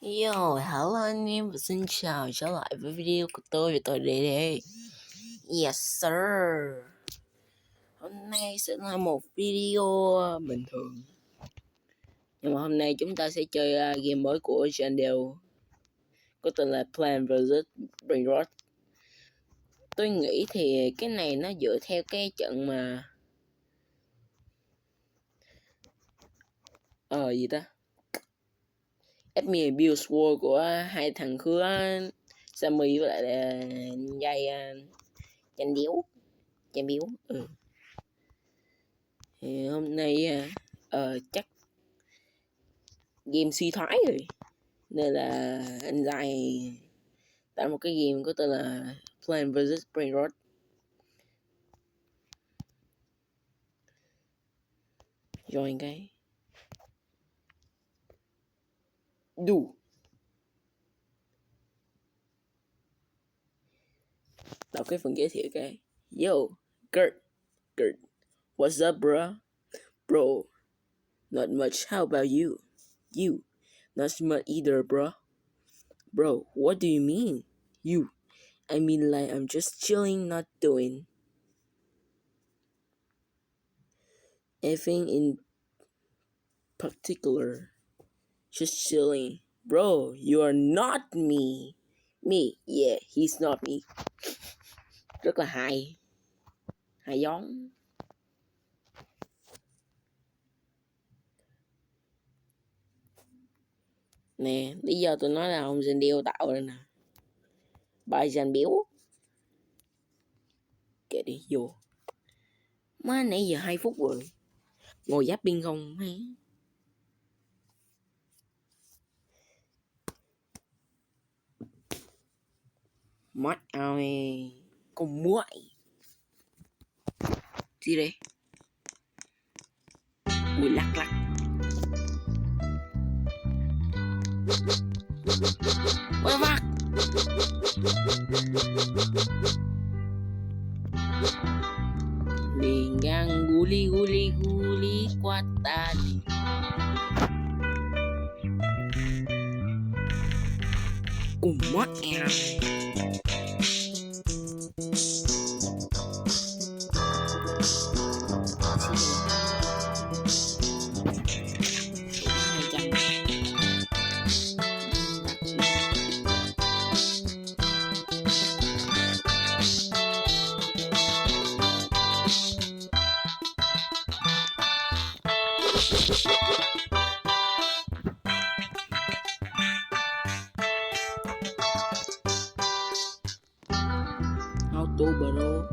Yo, hello anh em và xin chào trở lại với video của tôi và tôi đây. Yes sir. Hôm nay sẽ là một video bình thường. Nhưng mà hôm nay chúng ta sẽ chơi game mới của channel có tên là Plants vs Brainrot. Tôi nghĩ thì cái này nó dựa theo cái trận mà gì ta? Epmy Build War của hai thằng khứa Sammy với lại dây Chanh Biếu. Thì hôm nay chắc game suy thoái rồi nên là anh Dài tạo một cái game có tên là Plants vs Brainrot. Join cái đủ đọc cái phần giới thiệu cái. Yo, Kurt, what's up bro, not much, how about you, not much either bro, what do you mean you, I mean like I'm just chilling, not doing anything in particular, just chilling. Bro, you are not me, yeah, he's not me. Rất là hài giống. Nè, lý do tôi nói là ông Zendio tạo rồi nè. Bài Zen Biếu. Kệ đi, vô. Má nãy giờ 2 phút rồi. Ngồi giáp biên không hay. Mắt ơi, con muội. Gì đây? Ui lắc. What the fuck? Liền gang guli qua ta đi. Cùng mắt em. Auto bro.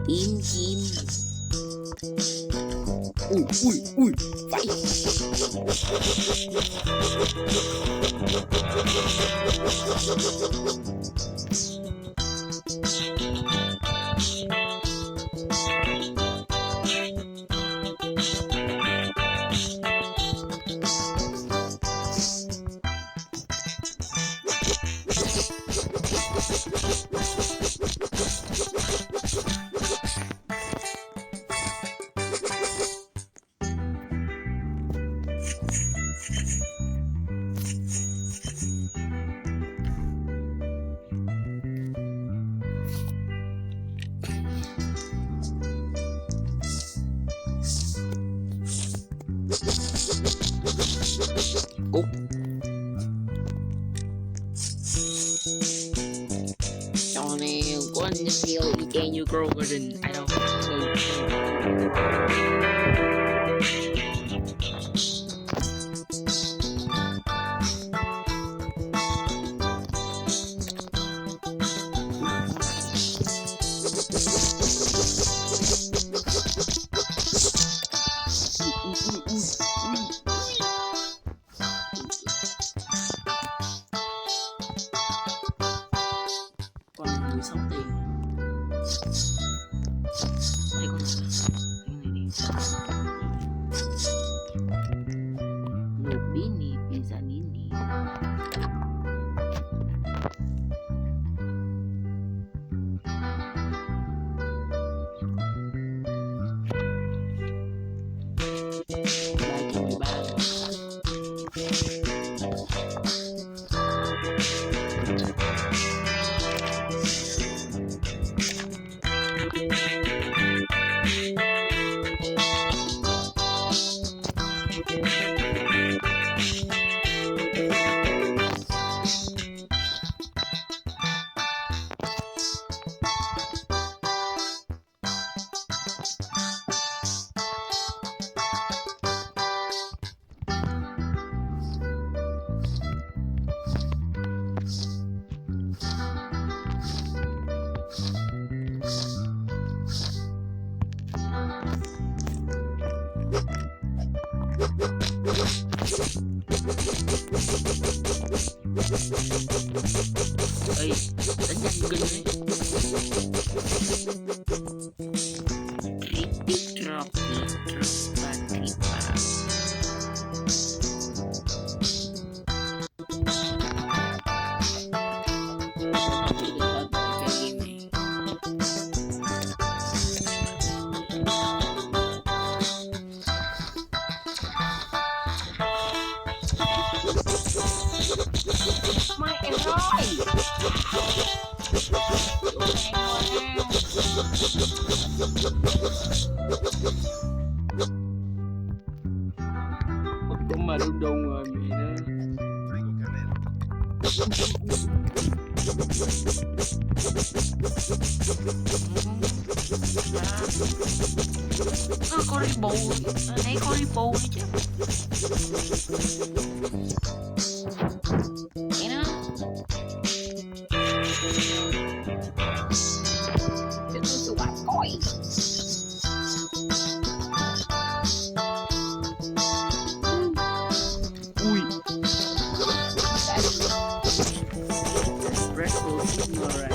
Tím chim. Ui, phải. cút. Trò này của anh Theo y chang như Grow Garden. Ai đâu con 16 tiền. Đây con này đi. Nubini Pizzanini. Ê, đánh nhanh kinh đấy. Repeat drop, và repeat pass. Mày em rồi. Cũng mà đung đung rồi mẹ nó. Con đi bù, nãy con đi bù đi chứ. Mẹ nó. Chứ nó tụi bạn coi. Ui. Espresso Signora.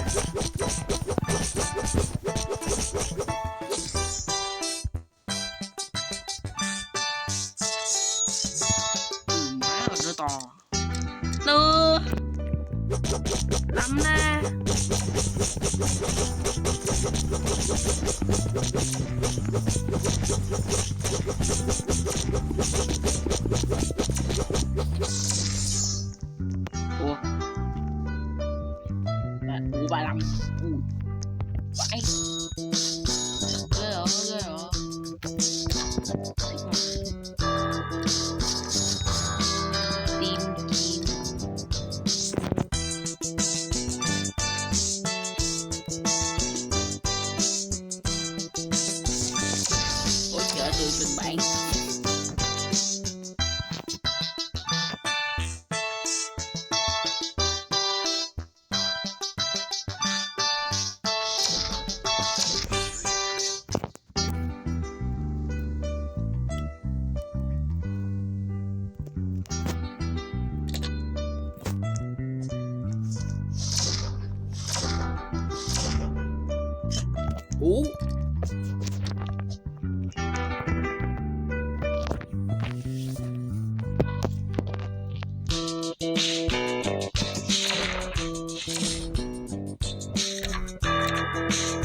Má ơi nó to. Nơ. Lắm nè. Ủa 35. Vãi. Ghê rồi, ghê rồi. Tim kim. Ôi trời, tôi trình bày. Ủa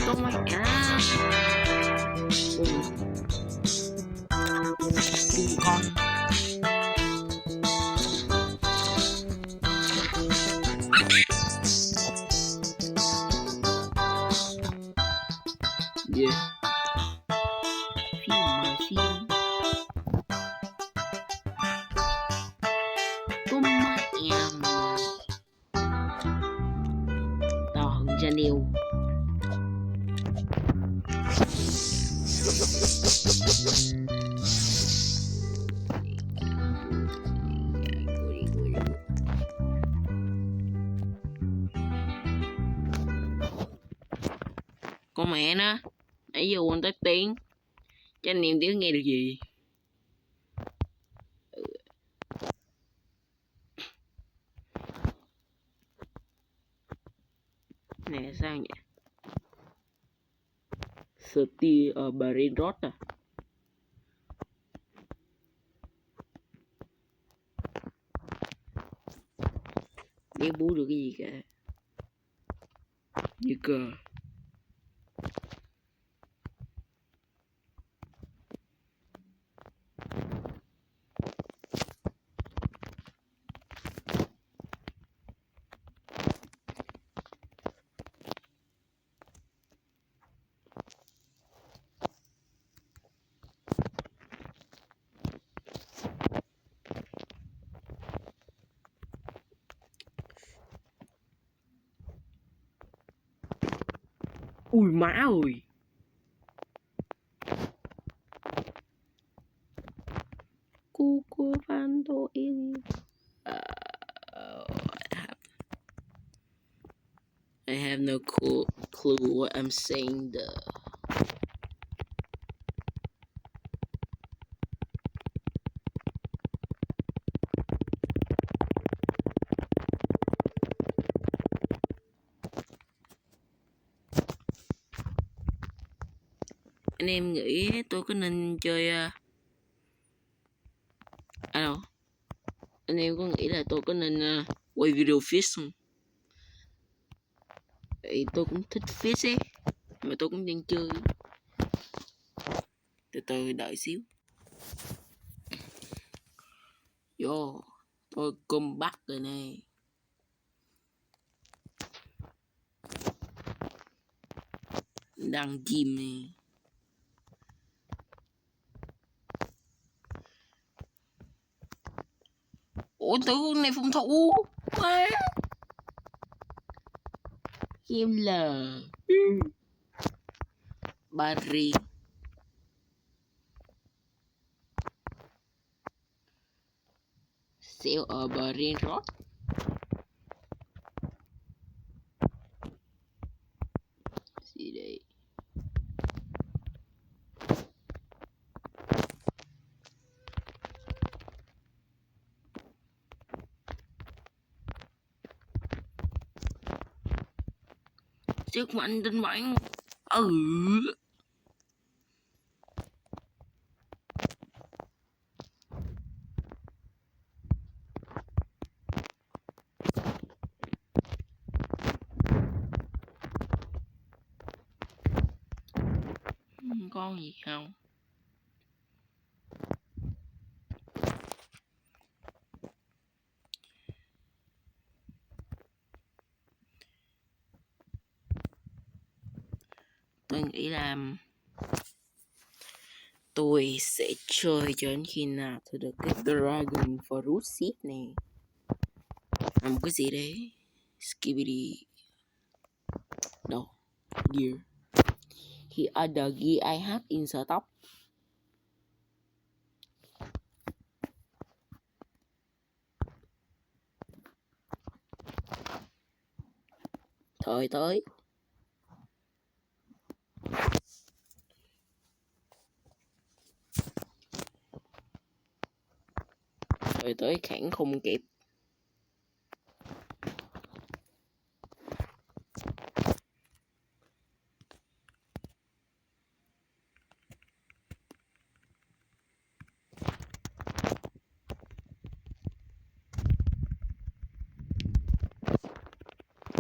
tôi mày à. Con yeah. Phim mà phim. Janelle. Con mẹ nó, nãy giờ quên tắt tiếng, cho anh em tiếng nghe được gì. Này là sao nhỉ? Steel ở Brain Rot à? Đéo bú được cái gì cả. Như cờ. Ui má ơi. Cuco Fanto in. I have no clue what I'm saying though. Anh em nghĩ tôi có nên chơi đâu? Anh em có nghĩ là tôi có nên quay video fish không? Thì tôi cũng thích fish ấy, mà tôi cũng đang chơi. Từ từ đợi xíu. Vô, tôi comeback rồi nè. Đăng kim nè. Ủa tử con này phòng thủ quá. Kim L Barry. Sale ở Brain Rot. Gì đây? Sức mạnh tinh bản. Con gì không? Tôi nghĩ là tôi sẽ chơi cho đến khi nào tôi được cái Dragon Fruit Seed này. Một cái gì đấy? Skibidi. Đâu? Gear. Here are the gear I have in stock. Thời tới. Thời tới khẳng không kịp.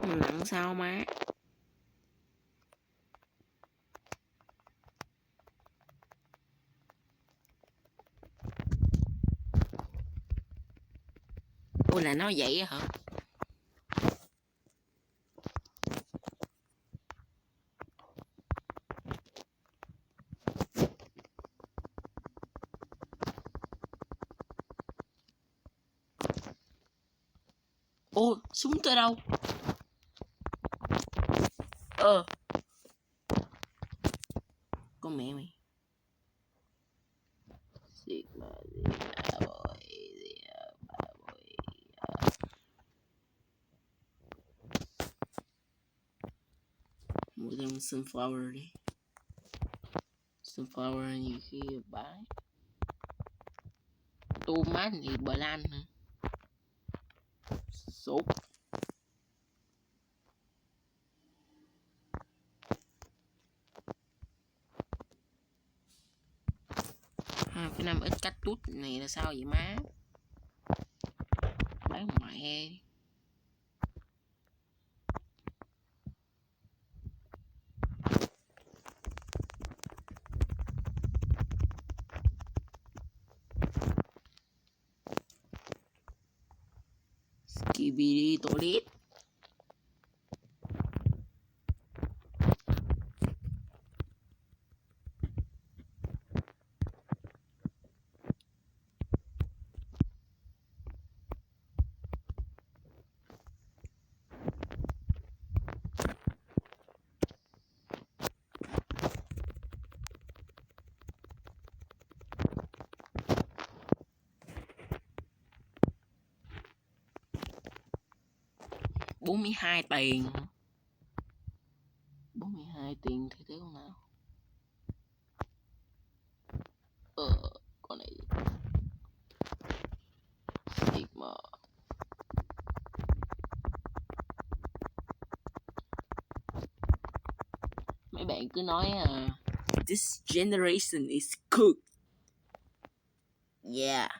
Nặng sao má? Ôi là nó vậy hả? Ô, súng tới đâu? Con mẹ mày. Sigma mua thêm sunflower đi. Sunflower nhiều khi bán tomat thì bờ lan hả? Sốt. Cái năm ít cách tút này là sao vậy má? Bán mẹ. Skibidi toilet. $42 tiền. 42 tiền thì thế không nào? Con này Sigma. Mấy bạn cứ nói this generation is cooked. Yeah,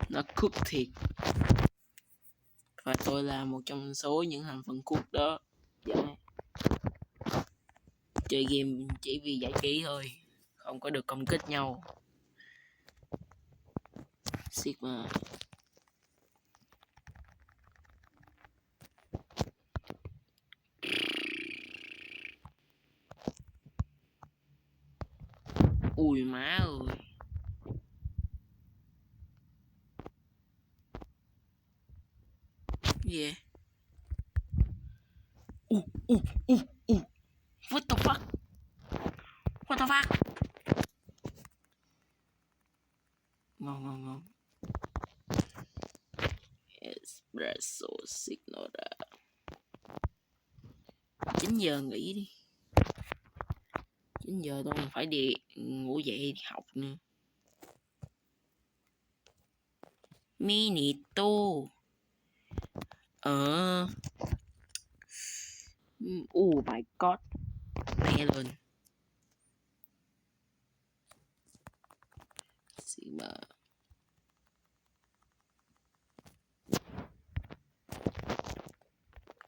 nó cooked thiệt. Và tôi là một trong số những thành phần cooked đó. Yeah. Chơi game chỉ vì giải trí thôi, không có được công kích nhau. Sigma. Ui má ơi. Yeah. What the fuck? What the fuck? Ngon. Espresso Signora. 9 giờ nghỉ đi. 9 giờ tôi còn phải đi ngủ dậy đi học nữa. Minito. Oh my god. Mẹ lên. Sigma.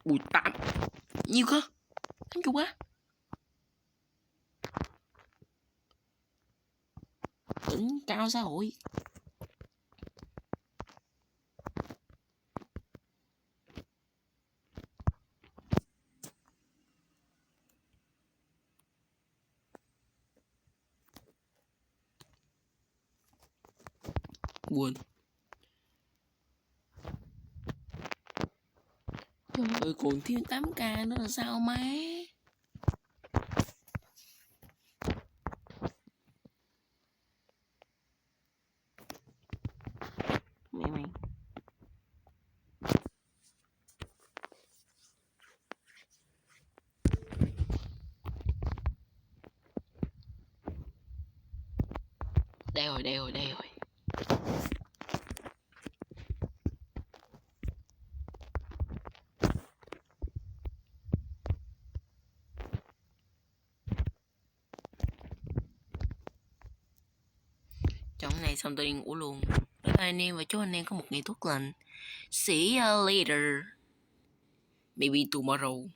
Ui 8. Nhiều cơ. 80 á. Đỉnh cao xã hội. Quên. Trời ơi còn thiếu 8k nữa là sao má? Mẹ mày. Đây rồi. Trong này xong tôi đi ngủ luôn. Bye bye anh em và chúc anh em có một ngày tốt lành. See you later. Maybe tomorrow.